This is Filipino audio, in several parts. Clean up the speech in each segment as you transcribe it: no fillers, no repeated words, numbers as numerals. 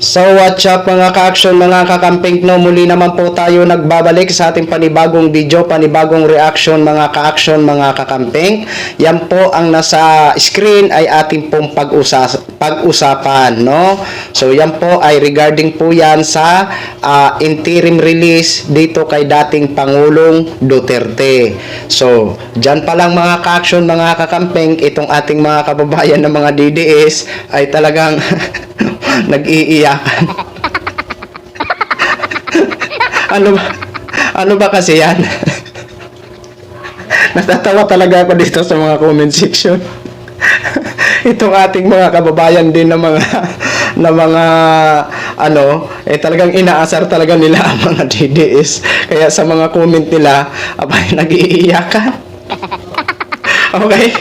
So what's up mga ka-action, mga kakamping, no? Muli naman po tayo nagbabalik sa ating panibagong video, panibagong reaction mga ka-action, mga kakamping. Yan po ang nasa screen ay ating pong pag-usapan, no? So yan po ay regarding po yan sa interim release dito kay dating Pangulong Duterte. So dyan pa lang mga ka-action, mga kakamping, itong ating mga kababayan na mga DDS ay talagang nag-iiyakan. Ano ba kasi yan? Natatawa talaga ako dito sa mga comment section. Itong ating mga kababayan din na mga talagang inaasar talaga nila ang mga DDS. Kaya sa mga comment nila, abay, nag-iiyakan. Okay?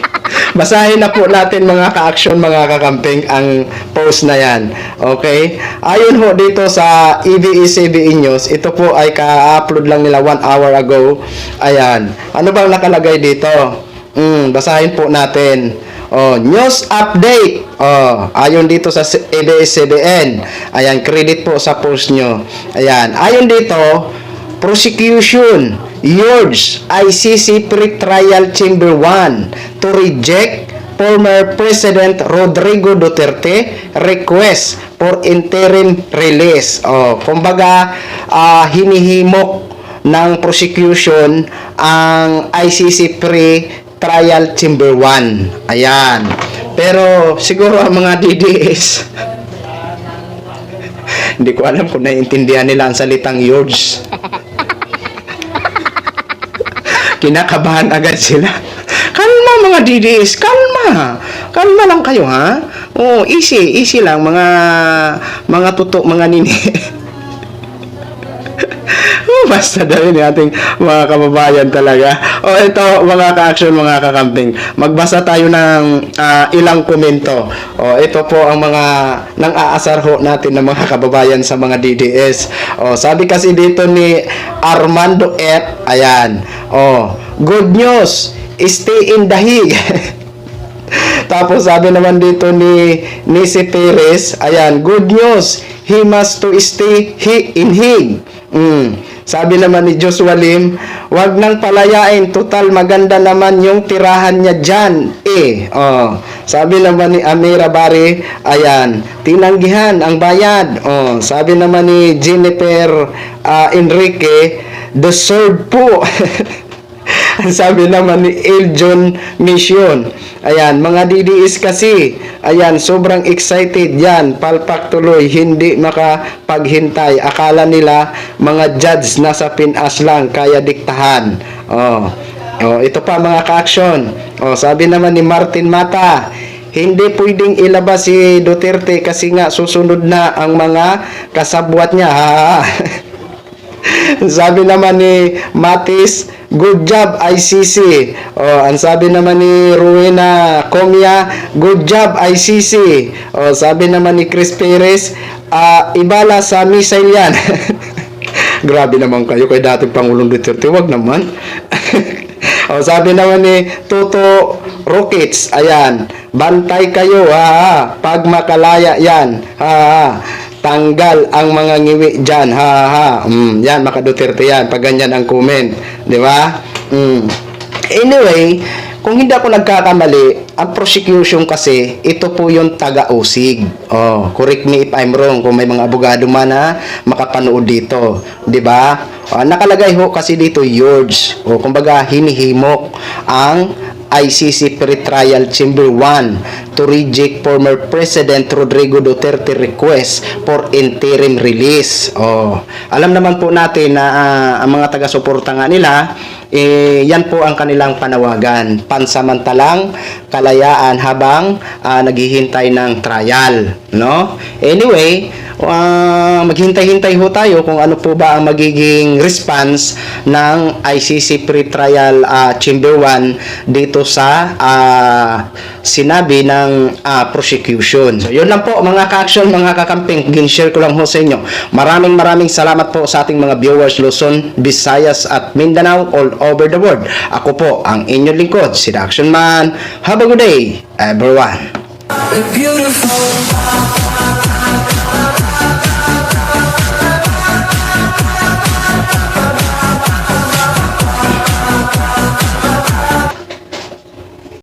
Basahin na po natin mga ka-action, mga kakamping, ang post na yan. Okay? Ayon ho dito sa ABS-CBN News, ito po ay ka-upload lang nila 1 hour ago. Ayan. Ano bang nakalagay dito? Basahin po natin. News update. Ayon dito sa ABS-CBN. Ayan, credit po sa post nyo. Ayan. Ayon dito, prosecution urge ICC Pre-Trial Chamber 1 to reject former President Rodrigo Duterte request for interim release. Kumbaga, hinihimok ng prosecution ang ICC Pre-Trial Chamber 1. Ayan. Pero siguro ang mga DDS hindi ko alam kung naiintindihan nila ang salitang urge. Kinakabahan agad sila. Kalma mga DDS, kalma. Kalma lang kayo, ha? Easy lang mga tutok, mga nini. Basta dahil ating mga kababayan talaga. Ito mga ka-action, mga kakamping. Magbasa tayo ng ilang komento. Ito po ang mga nang-aasar ho natin ng mga kababayan sa mga DDS. Sabi kasi dito ni Armando F. Ayan. Good news, stay in Dahig. Tapos sabi naman dito ni Nisi Perez, ayan, good news, he must to stay in Hig. Sabi naman ni Joshua Lim, wag nang palayain, total maganda naman yung tirahan niya dyan. Sabi naman ni Amira Bari, ayan, tinanggihan ang bayad. Sabi naman ni Jennifer Enrique, deserved po. Sabi naman ni Eljon Mission, ayan, mga DDS kasi, ayan, sobrang excited yan, palpak tuloy, hindi makapaghintay, akala nila mga judge nasa Pinas lang, kaya diktahan. Ito pa mga ka-action. Sabi naman ni Martin Mata, hindi pwedeng ilabas si Duterte kasi nga susunod na ang mga kasabwat niya. Sabi naman ni Matis, good job ICC. Ang sabi naman ni Rowena Comia, good job ICC. Sabi naman ni Chris Perez, ibala sa missile yan. Grabe naman kayo kay dating Pangulong Duterte, wag naman. Sabi naman ni Toto Rockets, ayan, bantay kayo, pag makalaya yan, tanggal ang mga ngiwi dyan, yan, maka Duterte yan, pag ganyan ang comment, di ba? Anyway, kung hindi ako nagkakamali, ang prosecution kasi, ito po yung taga-usig. Correct me if I'm wrong, kung may mga abogado man na makapanood dito, di ba? Nakalagay ho kasi dito, urge, kumbaga hinihimok ang ICC Pre-Trial Chamber 1 to reject former President Rodrigo Duterte request for interim release. Alam naman po natin na ang mga taga-suporta nga nila, yan po ang kanilang panawagan, pansamantalang kalayaan habang naghihintay ng trial, no? Anyway, maghintay-hintay ho tayo kung ano po ba ang magiging response ng ICC Pre-Trial Chamber 1 dito sa sinabi ng prosecution. So, yun lang po mga ka-action, mga kakamping, gin-share ko lang ho sa inyo. Maraming salamat po sa ating mga viewers Luzon, Visayas at Mindanao all over the world. Ako po ang inyong lingkod, si The Action Man. Have a good day, everyone. Beautiful.